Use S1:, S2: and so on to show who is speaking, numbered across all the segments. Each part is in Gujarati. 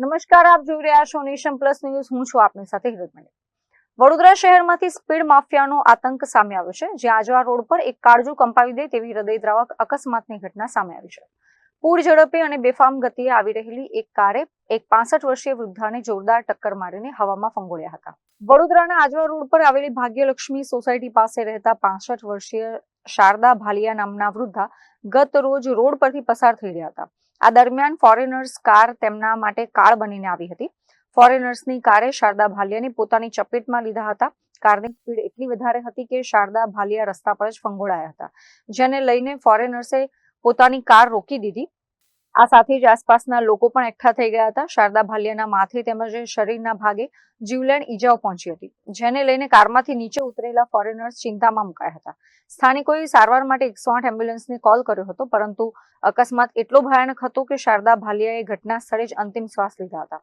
S1: નમસ્કાર, આપ જોઈ રહ્યા છો નેશન પ્લસ ન્યૂઝ. હું છું આપની સાથે હિરલ. વડોદરા શહેરમાંથી સ્પીડ માફિયાનો આતંક સામે આવ્યો છે, જ્યાં આજવા રોડ પર એક કાળજું કંપાવી દે તેવી હૃદયદ્રાવક અકસ્માતની ઘટના સામે આવી છે. પૂર ઝડપે અને બેફામ ગતિએ આવી રહેલી એક કારે એક 65 વર્ષીય વૃદ્ધાને જોરદાર ટક્કર મારીને હવામાં ફંગોળ્યા હતા. વડોદરાના આજવા રોડ પર આવેલી ભાગ્યલક્ષ્મી સોસાયટી પાસે રહેતા 65 વર્ષીય શારદા ભાલિયા નામના વૃદ્ધા ગત રોજ રોડ પરથી પસાર થઈ રહ્યા હતા. આ દરમિયાન ફોરેનર્સ કાર તેમના માટે કાળ બનીને આવી હતી. ફોરેનર્સની કારે શારદા ભાલિયાને પોતાની ચપેટમાં લીધા હતા. કારની સ્પીડ એટલી વધારે હતી કે શારદા ભાલિયા રસ્તા પર જ ફંગોળાયા હતા, જેને લઈને ફોરેનર્સે પોતાની કાર રોકી દીધી. આ સાથે જ આસપાસના લોકો પણ એકઠા થઈ ગયા હતા. શારદા ભાલિયાના માથે તેમજ શરીરના ભાગે જીવલેણ ઈજાઓ પહોંચી હતી, જેને લઈને કારમાંથી નીચે ઉતરેલા ફોરેનર્સ ચિંતામાં મુકાયા હતા. સ્થાનિકોએ સારવાર માટે 108 એમ્બ્યુલન્સને કોલ કર્યો હતો, પરંતુ અકસ્માત એટલો ભયાનક હતો કે શારદા ભાલિયાએ ઘટના સ્થળે જ અંતિમ શ્વાસ લીધા હતા.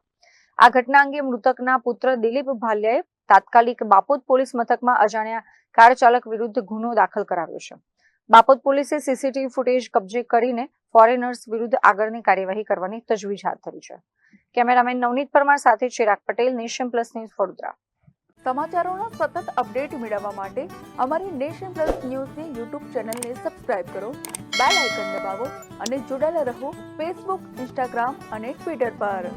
S1: આ ઘટના અંગે મૃતકના પુત્ર દિલીપ ભાલિયાએ તાત્કાલિક બાપોદ પોલીસ મથકમાં અજાણ્યા કાર ચાલક વિરુદ્ધ ગુનો દાખલ કરાવ્યો છે. બાપોદ પોલીસે સીસીટીવી ફૂટેજ કબજે કરીને ફોરેનર્સ વિરુદ્ધ આગળની કાર્યવાહી કરવાની તજવીજ હાથ ધરી છે. કેમેરામેન નવનીત પરમાર સાથે Chirag Patel, Nation Plus News, Vadodara.
S2: સમાચારોનો સતત અપડેટ મેળવવા માટે અમારી નેશન પ્લસ ન્યૂઝની યુટ્યુબ ચેનલને સબસ્ક્રાઇબ કરો, બેલ આઇકન દબાવો અને જોડાયેલા રહો ફેસબુક, ઇન્સ્ટાગ્રામ અને ટ્વિટર પર.